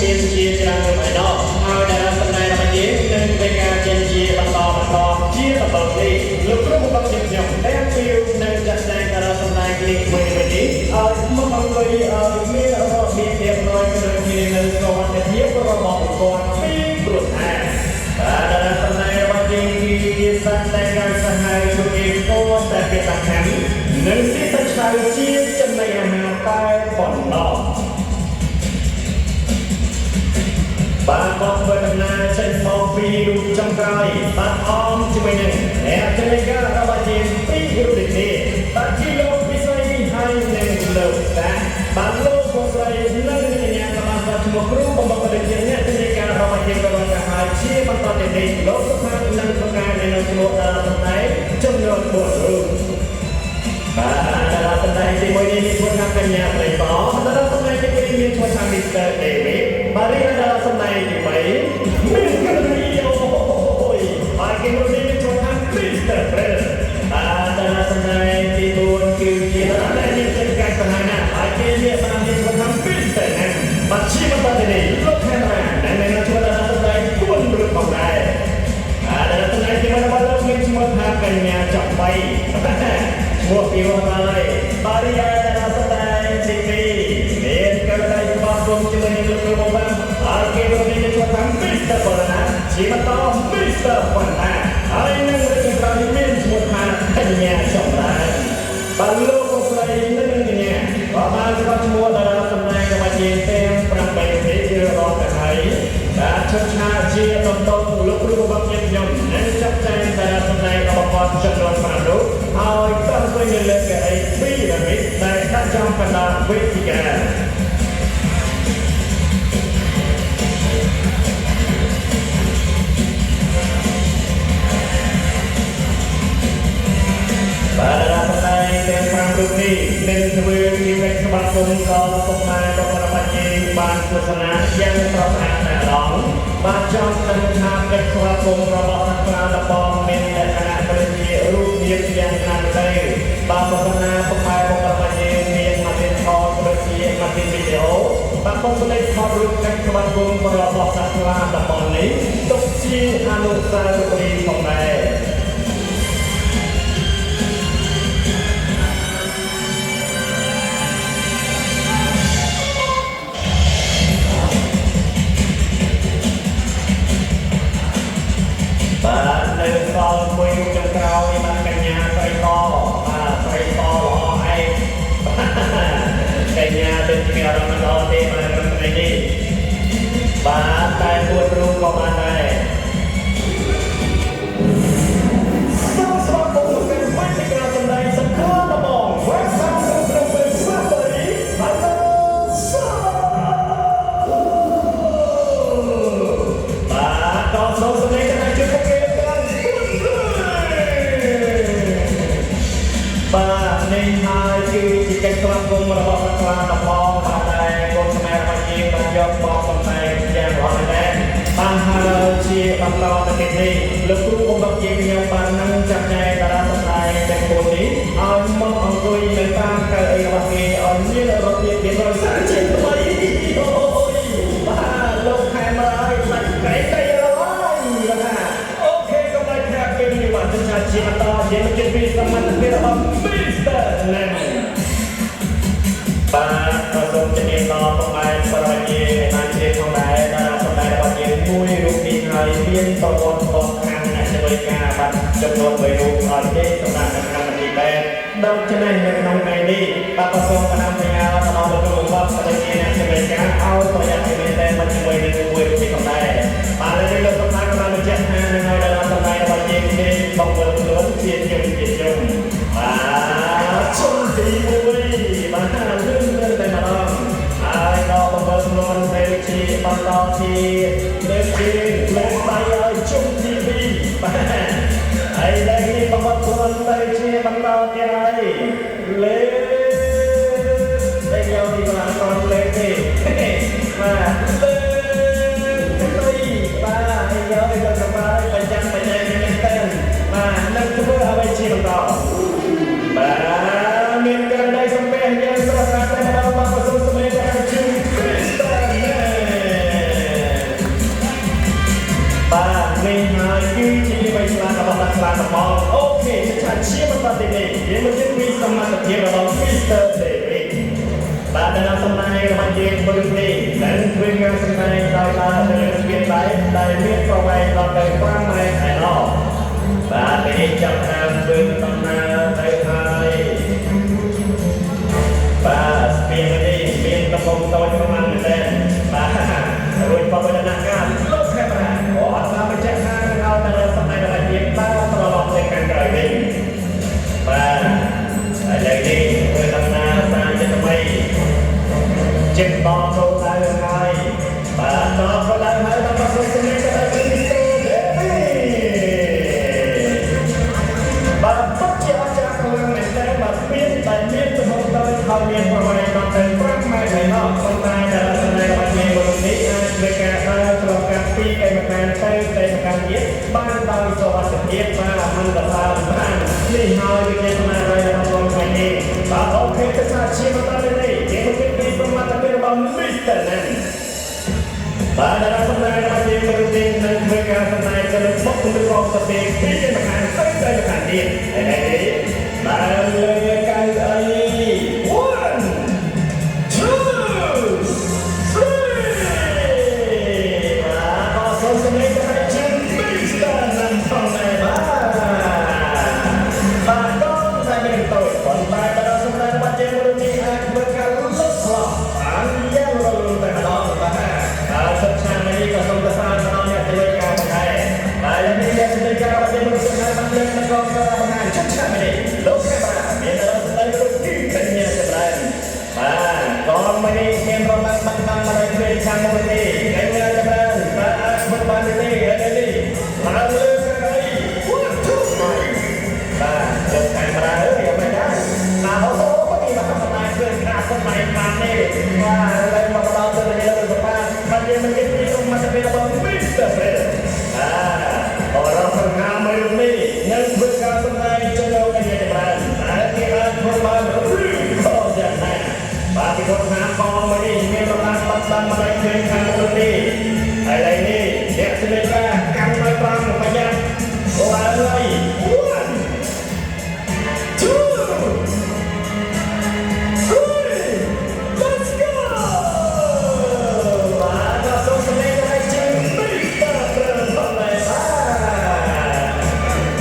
មានជាច្រើនមួយឯណោះហើយដែលសំដែងរបស់យើងនឹងเป็นការជាបន្តជាតបនេះលោកគ្រូរបស់ខ្ញុំតែពីនឹងចាត់ចែងការសំដែងនេះមួយនេះឲ្យមកអង្គុយមានរបៀបរៀបរយដូចជានៅសុវត្ថិភាពរបស់គាត់ពីព្រោះថាដែលសំដែងរបស់យើងជាសត្វតែកាយសហហើយលោកគេគាត់តែពីសំខាន់នឹងទីទៅឆ្លៃជាចំណីអាហារតែប៉ុណ្ណោះបានមកធ្វើដំណើរចេញមកពីរូបចំក្រោយបានអមជាមួយនឹងអ្នកចលនារបស់យើងពីរូបនេះបានជាលោកពិសីហើយនឹងលោកតាបានលោកមកស្រីនៅក្នុងញាតិបានគាត់ឈ្មោះគ្រូបំផុតដូចជាអ្នកចលនារបស់យើងក៏បានហើយជាបន្តទៅនេះលោកសុខានឹងប្រកាសនៅក្នុងដល់សម្ដែងចំនួន4រូបបាទដល់សម្ដែងទី1នេះមានឈ្មោះថាកញ្ញាប្រិយបោដល់សម្ដែងទី2មានឈ្មោះថា Mr. David បាទរីដល់សម្ដែងទី3មានការីអូយហើយគេមកនេះមានឈ្មោះថា Mr. Brother ដល់សម្ដែងទី4គឺជាដល់តែមានកិច្ចការសំខាន់ណាស់ហើយគេមានបានមានឈ្មោះថា Mr. ណាបាទជាបន្តទៅនេះលោកខាងណាដែលមានឈ្មោះដល់សម្ដែង4រូបផងដែរដល់សម្ដែងទី1របស់លោកមានឈ្មោះថាកញ្ញាចំបៃឈ្មោះពីរោះហើយបារីយ៉ាដល់សម្ដែងទី2មានការីរបស់គុំជាមួយនឹងលោកគ្រូបងហើយគេរកមានឈ្មោះថា Mr. បរណាជាបន្ត Mr. បណ្ណាហើយនឹងរឿងក្រោយមានឈ្មោះថាកញ្ញាចម្រើនបាទលោកបងស្រីនិងកញ្ញាក៏បានស្គាល់ឈ្មោះដល់សម្ដែងរបស់យើងទាំង8ប្រភេទជារាប់ទៅហើយបាទឈុតឆាជាតំតងលោកគ្រូរបស់ខ្ញុំនឹងចាត់ចែងដល់សម្ដែងរបស់គាត់ចំនួន5រូបហើយតាមទៅលើលើកអីពីរមិតដែលដាក់ចំកណ្ដាលវេទិកាបាទដល់សម្ដែងទាំង5រូបនេះនឹងធ្វើជាកិច្ចស្វាគមន៍ដល់ពុកម៉ែរបស់យើងបានទស្សនាយ៉ាងស្រស់ស្អាតតែម្ដងបាទចង់ដឹងថាកិច្ចស្វាគមន៍របស់អ្នកខ្លះរបស់មានលក្ខណៈដូចជារូបភាពយ៉ាងណាទៅបាទទស្សនាពុកម៉ែរបស់យើងមានម៉ាស៊ីនថតដូចជាម៉ាស៊ីនវីដេអូបាទពុកស្ដីថតរូបកិច្ចស្វាគមន៍របស់អ្នកខ្លះរបស់នេះទុកជាអនុស្សាវរីយ៍ផងដែរបាទនៅសល់មួយរូបចុងក្រោយបានកញ្ញាស្រីតបាទស្រីតល្អឯងកញ្ញាដូចជាមានអារម្មណ៍ល្អទេបាទក្នុងថ្ងៃនេះបាទតែពួតរូបក៏បានដែរសូមស្វាគមន៍មកកាន់វេទិកាសម្ដែងសង្គ្រោះដំបងវ៉ាសាំក្នុងក្រុមពេលសាបរីហើយបាទតោះសូមសម្ដែងទៅជួយពួកគេបាទនេះហើយគឺជាកិច្ចស្វាគមន៍របស់អ្នកខ្លះដំបងបាទតែកូនខ្មែររបស់យើងបានយកបបសម្ដែងយ៉ាងល្អណាស់បានហើយជាបន្តទៅទៀតនេះលោកគ្រូរបស់យើងខ្ញុំបាននឹងចាត់ចែងតារាសម្ដែងទាំង4នេះឲ្យមកអង្គុយនៅតាមកៅអីរបស់គេឲ្យមានរបៀបរៀបរយសារជាតិថ្មីអូយបាទលោកខែមកឲ្យបាច់កែទៅហើយបាទអូខេកុំឲ្យខាតពេលនេះបាទចាត់ជាបន្តយើងជិះពីសមត្ថភាពរបស់ Mr. ណាបាទក៏សូមជំរាបដល់ពុកម៉ែបរិយាបានជិះផងដែរដល់សម្ដែងរបស់យើងមួយរូបនេះហើយមានប្រវត្តិរបស់ខាងអ្នកជំនាញការបាទចំនួន3រូបឲ្យទេសម្រាប់នៅក្នុងទីបែបដល់ចំណេះនៅក្នុងថ្ងៃនេះបាទក៏សូមផ្ដល់ផ្ញើដល់លោកគ្រូបាទបរិយាអ្នកជំនាញការឲ្យប្រយ័ត្នជំនាញតែមកជាមួយនឹងមួយរូបនេះផងដែរបាទលើលោកសម្ដែងក៏បានបញ្ជាក់ថានឹងឲ្យដល់សម្ដែងរបស់យើងនេះបងប្អូនខ្លួនជាជុំបាទជុំទី1បាទរឿងតែម្ដងហើយដល់បងប្អូនខ្លួនពេលជាបន្តជាលើកជាលើកដៃឲ្យជុំទី2បាទហើយដល់នេះបងប្អូនខ្លួនទៅជាបន្តទៀតហើយលើកតែយកទីបានអត់លើកទេបាទលើកបាទហើយយកទៅកប៉ាល់បញ្ចាំបញ្ញានេះមែនតើបាទនឹងធ្វើអ្វីជាបន្តបាទមានការដៃសំពះយ៉ាងស្រស់ស្អាតតែម្ដងបាទសូមសម្ដែងដល់ជូនគ្រីស្តាន ដែលមានប្រវែងដល់ទៅ5ម៉ែត្រឯណោះបាទពេលនេះចាប់ផ្ដើមធ្វើដំណើរទៅហើយបាទស្ពាននេះមានទំហំតូចប្រមាណមែនទេបាទរួចបបិទ្ធការលោកខេមរាអត់បានបញ្ជាក់ថាเราនៅសម័យរបស់យើងបានត្រឡប់ទៅកាន់ក្រោយវិញបាទឥឡូវនេះធ្វើដំណើរតាមចិត្តថ្មីចិត្តបបចូលទៅហើយបាទដល់ទៅឡើងហើយដល់ប្រសិទ្ធភាពទៅទីទៅបាទពុតជាអស្ចារ្យខ្លាំងមែនទែនបាទមានតែមានទំហំតូចហើយមានប្រវែងដល់ទៅ5ម៉ែត្រឯណោះប៉ុន្តែដល់សម័យរបស់យើងមុននេះអាចធ្វើការដើរឆ្លងកាត់ពីកេមកានទៅកេមកានទៀតបានដោយសុវត្ថិភាពបាទមិនដដាលបាននេះហើយវិញ្ញាណណារយរបស់ខ្ញុំថ្ងៃនេះបាទអូខេទៅសាជាបន្តនេះជាមុខពីប្រមាណតែរបស់ Mr. Nan បាទដល់សម្ដែងរបស់យើងទៅទីនឹងធ្វើការសម្ដែងទៅមុខទៅរកស្ទេពីកេមកានទៅកេមកានទៀតហើយបាទលើកៅអី 1 2 ខាងមុខនេះគេមានតែបានបាទមិនបានទេនេះឡើងលើកៅអី 1 2 3បាទលោកកាមេរ៉ាអើយមិនដែរណាអូនេះមកសម្ដែងគ្រឿងការសម្ដែងបាននេះបាទឡើងមកដល់ទៅនេះលើសបាបាត់យើងមិនគេពីក្នុងមកទៅរបស់ Mr. Fred អររកខាងមើលនេះនឹងធ្វើការសម្ដែងចូលកញ្ញាបានតែគេបានធ្វើបានឬក៏យ៉ាងណាបាទពីគាត់ថាបងមកនេះមានប្រមាណបាត់បានមកដល់ខាងមុខនេះហើយឡើយនេះអ្នកស្លេកាកាន់មកប្រាំប្រយ័ត្នឡើងហើយ 1 2 3 let's go បាទសូមស្លេកឲ្យជើង Mr. Fred ផងដែរ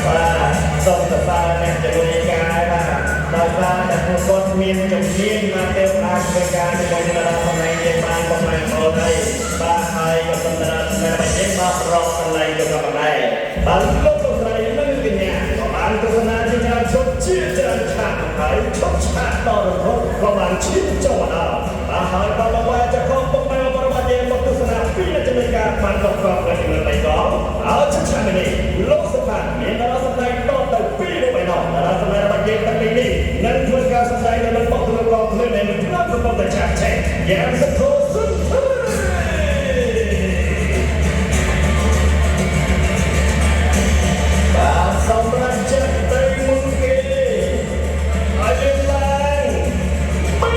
បាទសូមសរសើរអ្នកជួយការបាទដោយសារតែពួកគាត់មានជំនាញមកទៅអាចធ្វើការជាមួយនឹងរដ្ឋសម្ដែងយើងបានប៉ុន្មានអូនហើយបាទហើយក៏សម្រាប់អ្នកយើងបានប្រកសម្ដែងទៅក៏ដែរបាទលោកលោកស្រីនិងកញ្ញាក៏បានទស្សនាជាច្រើនជុំជាច្រើនឆាកហើយឈប់ឆាកដល់រហូតក៏បានឈានចូលដល់បាទហើយក៏មកว่าจะខំពុកមកប្រវត្តិយើងមកទស្សនាពីរជំនាញការបានប្រកបដោយជំនាញ3កងហើយឆាកនេះលោកសុខាមានរដ្ឋសម្ដែងតទៅពីរបីណោះរដ្ឋសម្ដែងរបស់យើងតាំងពីនេះនឹងធ្វើការសម្ដែងនៅលើបទទំនាស់ភ្លើងដែលនឹងផ្លាស់ប្រព័ន្ធឆាកឆេះយ៉ាងសន្ធោសន្ធបាទសម្រាប់ចិត្តទៅមុនគេហើយយើងឡើងពី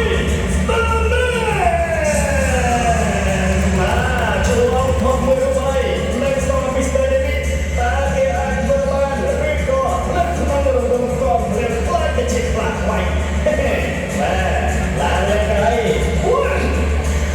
ស្តានណាចូលមកថតមួយរបស់នៅក្នុង Mr. David តើគេអាចធ្វើបានឬក៏លក្ខណៈរំលងក៏មានខ្លាចទៅជាខ្លាចໄວបាទឡើងលើកៅអី 1 2 3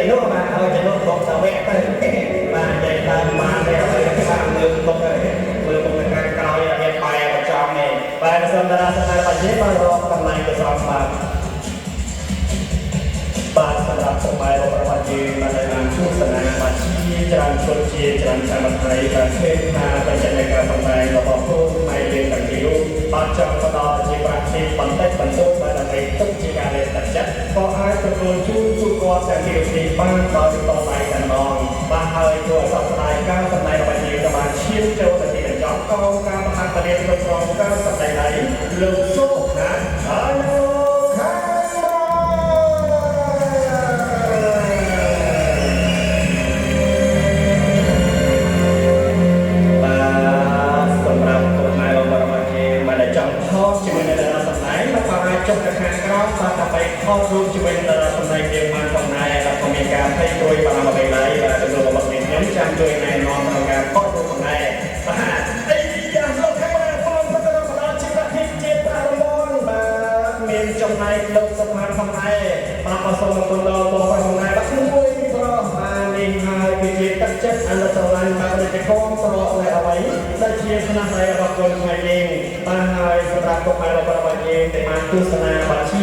ជំនួសបាទហើយជំនួសបងតាវែកទៅបាទនិយាយតាមបានទេហើយបាទមើលមុខទៅមើលមុខទៅខាងក្រោយអត់មានបែបប្រចំទេបាទសូមតារាសម្ដែងបាច់នេះបាទរកកន្លែងទៅស្រោបបាទបាទសម្រាប់សម្បែងរបស់យើងបានបានជួបសនាបាទជាច្រើនជនជាច្រើនសមត្ថភាពបានឃើញថាបច្ចេកទេសការសម្ដែងរបស់គ្រូផ្នែកលេងទាំងពីរបានចង់ផ្ដល់ជាប្រាក់ទីបន្តិចបន្តួចបាទដើម្បីទុកជាការលេងទឹកចិត្តក៏អាចទទួលជូនពួកគាត់ទាំងពីរទីបានដោយតបដៃតែម្ដងបាទហើយគួរសោកស្ដាយការសម្ដែងរបស់យើងក៏បានឈានចូលទៅទីកញ្ចក់កងការបង្ហាត់បរិយាគ្រប់គ្រងការសម្ដែងដៃលោកសុខាហើយចុះទៅខាងក្រោមបាទដើម្បីខុសរូបជាមួយនឹងតារាសម្ដែងយើងបានផងដែរហើយក៏មានការភ័យព្រួយបារម្ភអ្វីឡើយបាទទៅរបស់ខ្ញុំចាំជួយណែនាំក្នុងការខុសរូបផងដែរបាទអីយ៉ាងលោកខាងណាផងទៅដល់បណ្ដាជីវភាពជាប្ររមនបាទមានចំណែកលោកសុផានផងដែរបាទក៏សូមអរគុណដល់បងប្អូនផងដែរបាទមួយប្របាទនេះហើយគឺជាទឹកចិត្តអនុស្រឡាញ់បាទដែលកងប្រអនៅអ្វីដែលជាស្នាដៃរបស់គុណខ្មែរយើងបាទហើយសម្រាប់ពុកម៉ែរបស់យើងដែលបានទស្សនាបាទជា